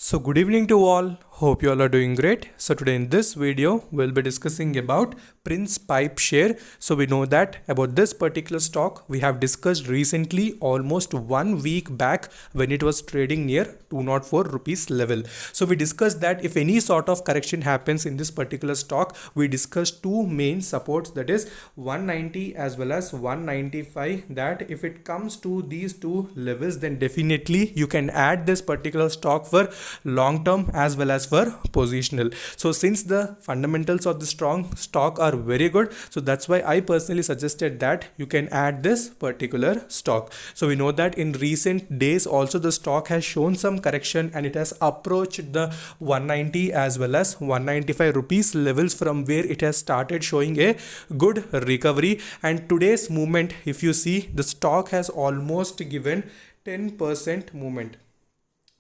So good evening to all. Hope you all are doing great. So today in this video we'll be discussing about Prince Pipe share. So we know that about this particular stock we have discussed recently almost 1 week back when it was trading near 204 rupees level. So we discussed that if any sort of correction happens in this particular stock, we discussed two main supports, that is 190 as well as 195, that if it comes to these two levels then definitely you can add this particular stock for long term as well as for positional. So since the fundamentals of the strong stock are very good, so that's why I personally suggested that you can add this particular stock. So we know that in recent days also the stock has shown some correction and it has approached the 190 as well as 195 rupees levels, from where it has started showing a good recovery. And today's movement, if you see, the stock has almost given 10% movement.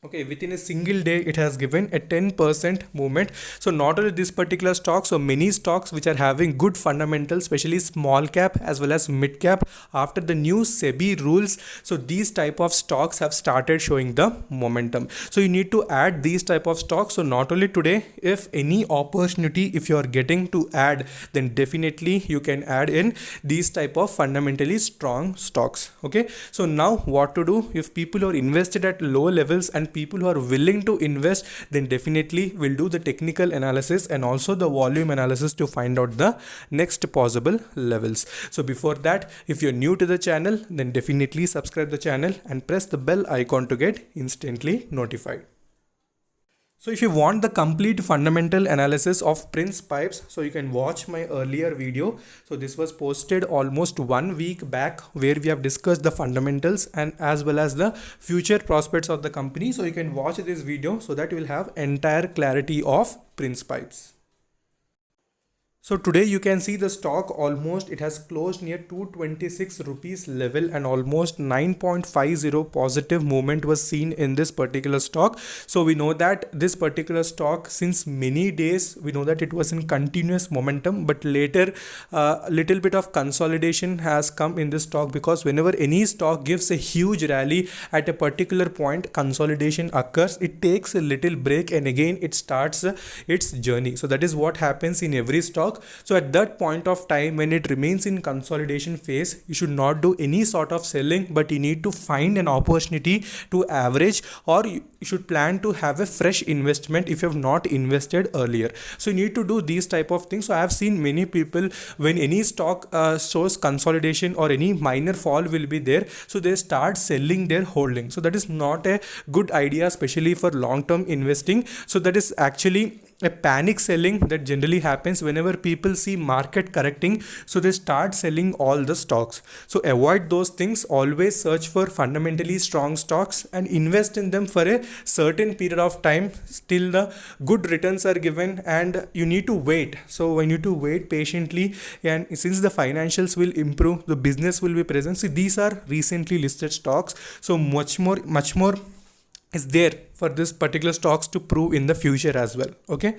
Okay, within a single day it has given a 10% movement. So not only this particular stock, so many stocks which are having good fundamentals, especially small cap as well as mid cap, after the new SEBI rules, so these type of stocks have started showing the momentum. So you need to add these type of stocks. So not only today, if any opportunity if you are getting to add, then definitely you can add in these type of fundamentally strong stocks. Okay, so now what to do if people are invested at low levels and people who are willing to invest, then definitely will do the technical analysis and also the volume analysis to find out the next possible levels. So before that, if you're new to the channel, then definitely subscribe the channel and press the bell icon to get instantly notified. So if you want the complete fundamental analysis of Prince Pipes, so you can watch my earlier video. So this was posted almost 1 week back, where we have discussed the fundamentals and as well as the future prospects of the company. So you can watch this video so that you will have entire clarity of Prince Pipes. So today you can see the stock almost it has closed near 226 rupees level and almost 9.50 positive movement was seen in this particular stock. So we know that this particular stock since many days, we know that it was in continuous momentum, but later little bit of consolidation has come in this stock, because whenever any stock gives a huge rally at a particular point, consolidation occurs, it takes a little break and again it starts its journey. So that is what happens in every stock. So at that point of time when it remains in consolidation phase, you should not do any sort of selling, but you need to find an opportunity to average, or you should plan to have a fresh investment if you have not invested earlier. So you need to do these type of things. So I have seen many people, when any stock shows consolidation or any minor fall will be there, so they start selling their holding. So that is not a good idea, especially for long term investing. So that is actually a panic selling that generally happens whenever people see market correcting, so they start selling all the stocks. So avoid those things. Always search for fundamentally strong stocks and invest in them for a certain period of time till the good returns are given, and you need to wait. So we need to wait patiently, and since the financials will improve, the business will be present. So these are recently listed stocks, so much more is there for this particular stocks to prove in the future as well. Okay,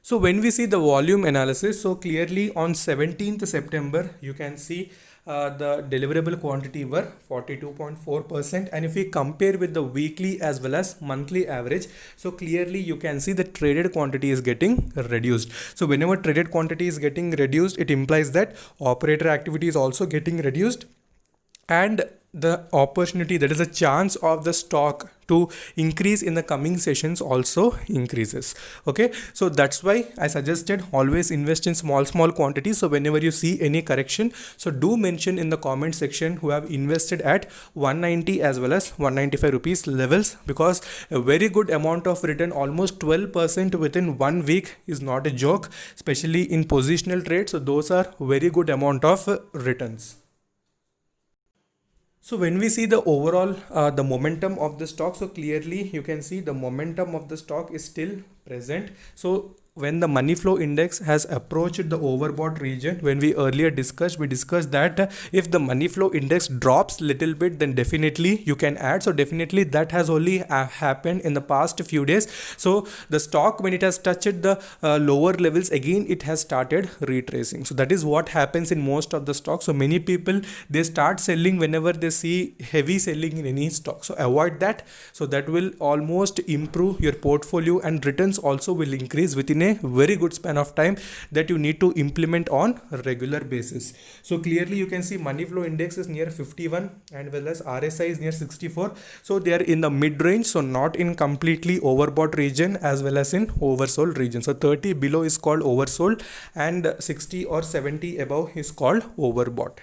so when we see the volume analysis, so clearly on 17th September you can see the deliverable quantity were 42.4%, and if we compare with the weekly as well as monthly average, so clearly you can see the traded quantity is getting reduced. So whenever traded quantity is getting reduced, it implies that operator activity is also getting reduced, and the opportunity, that is a chance of the stock to increase in the coming sessions also increases. Okay, so that's why I suggested always invest in small quantities. So whenever you see any correction, so do mention in the comment section who have invested at 190 as well as 195 rupees levels, because a very good amount of return, almost 12% within 1 week, is not a joke, especially in positional trade. So those are very good amount of returns. So when we see the overall the momentum of the stock, so clearly you can see the momentum of the stock is still present. So when the money flow index has approached the overbought region, when we earlier discussed, we discussed that if the money flow index drops little bit, then definitely you can add. So definitely that has only happened in the past few days. So the stock, when it has touched the lower levels, again it has started retracing. So that is what happens in most of the stocks. So many people, they start selling whenever they see heavy selling in any stock, so avoid that. So that will almost improve your portfolio, and returns also will increase within a very good span of time that you need to implement on a regular basis. So clearly you can see money flow index is near 51, and well as RSI is near 64. So they are in the mid range, so not in completely overbought region as well as in oversold region. So 30 below is called oversold, and 60 or 70 above is called overbought.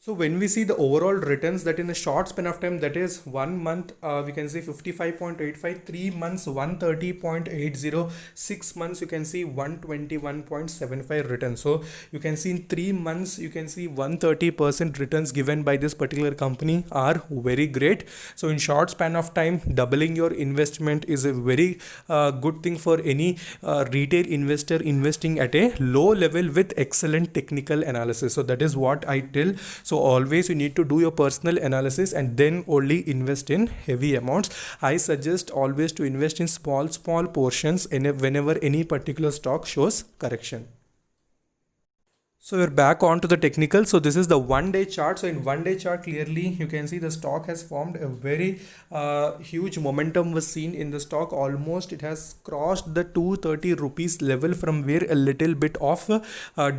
So when we see the overall returns, that in a short span of time, that is 1 month, we can see 55.85, 3 months 130.80, 6 months you can see 121.75 returns. So you can see in 3 months you can see 130% returns given by this particular company are very great. So in short span of time, doubling your investment is a very good thing for any retail investor investing at a low level with excellent technical analysis. So that is what I tell. So always you need to do your personal analysis and then only invest in heavy amounts. I suggest always to invest in small portions whenever any particular stock shows correction. So we're back onto the technical. So this is the 1 day chart. So in 1 day chart, clearly you can see the stock has formed a very huge momentum was seen in the stock. Almost it has crossed the 230 rupees level, from where a little bit of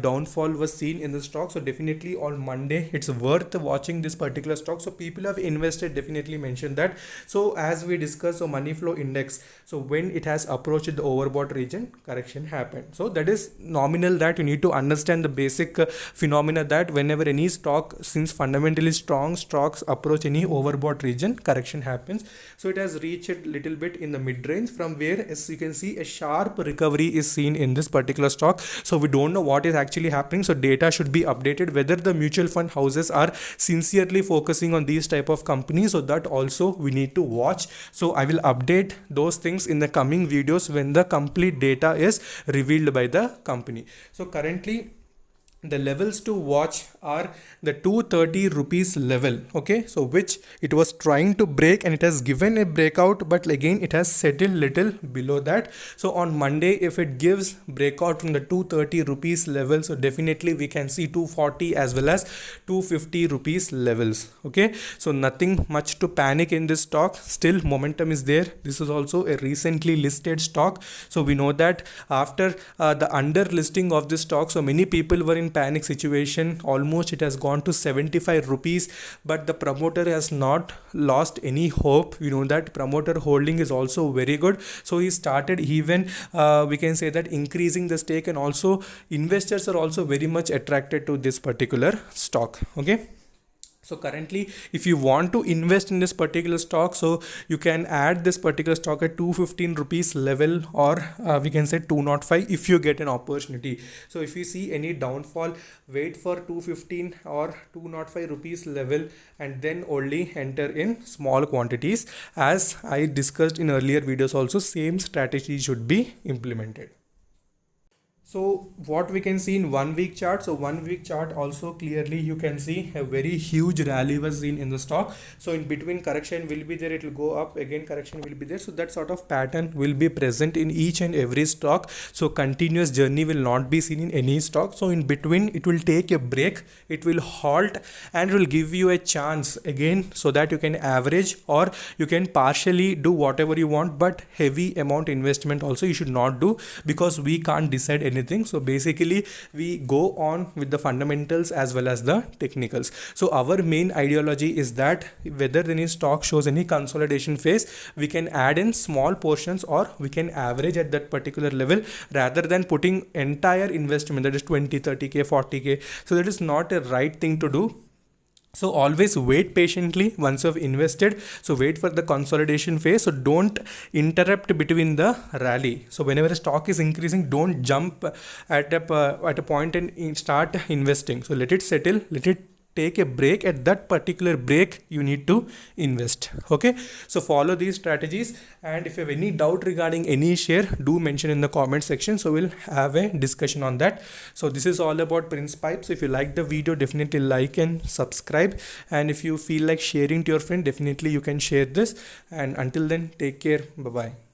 downfall was seen in the stock. So definitely on Monday it's worth watching this particular stock. So people have invested, definitely mentioned that. So as we discussed, so money flow index, so when it has approached the overbought region, correction happened. So that is nominal, that you need to understand the basic phenomena, that whenever any stock, since fundamentally strong stocks approach any overbought region, correction happens. So it has reached a little bit in the mid range, from where, as you can see, a sharp recovery is seen in this particular stock. So we don't know what is actually happening. So data should be updated, whether the mutual fund houses are sincerely focusing on these type of companies. So that also we need to watch. So I will update those things in the coming videos when the complete data is revealed by the company. So currently the levels to watch are the 230 rupees level, okay, so which it was trying to break, and it has given a breakout, but again it has settled little below that. So on Monday, if it gives breakout from the 230 rupees level, so definitely we can see 240 as well as 250 rupees levels, okay. So nothing much to panic in this stock, still momentum is there. This is also a recently listed stock, so we know that after the under listing of this stock, so many people were in panic situation. Almost it has gone to 75 rupees, but the promoter has not lost any hope. We know that promoter holding is also very good, so he started even we can say that increasing the stake, and also investors are also very much attracted to this particular stock, okay. So currently, if you want to invest in this particular stock, so you can add this particular stock at 215 rupees level, or we can say 205 if you get an opportunity. So if you see any downfall, wait for 215 or 205 rupees level, and then only enter in small quantities. As I discussed in earlier videos also, same strategy should be implemented. So what we can see in 1 week chart, so 1 week chart also clearly you can see a very huge rally was seen in the stock. So in between, correction will be there, it will go up, again correction will be there. So that sort of pattern will be present in each and every stock. So continuous journey will not be seen in any stock. So in between it will take a break, it will halt, and will give you a chance again, so that you can average or you can partially do whatever you want, but heavy amount investment also you should not do, because we can't decide anything. So basically we go on with the fundamentals as well as the technicals. So our main ideology is that whether any stock shows any consolidation phase, we can add in small portions, or we can average at that particular level, rather than putting entire investment, that is 20, 30k, 40k. So that is not a right thing to do. So always wait patiently once you've invested. So wait for the consolidation phase. So don't interrupt between the rally. So whenever a stock is increasing, don't jump at a point and start investing. So let it settle, let it take a break, at that particular break you need to invest. Okay, so follow these strategies, and if you have any doubt regarding any share, do mention in the comment section, so we'll have a discussion on that. So this is all about Prince Pipe. So if you like the video, definitely like and subscribe, and if you feel like sharing to your friend, definitely you can share this. And until then, take care. Bye bye.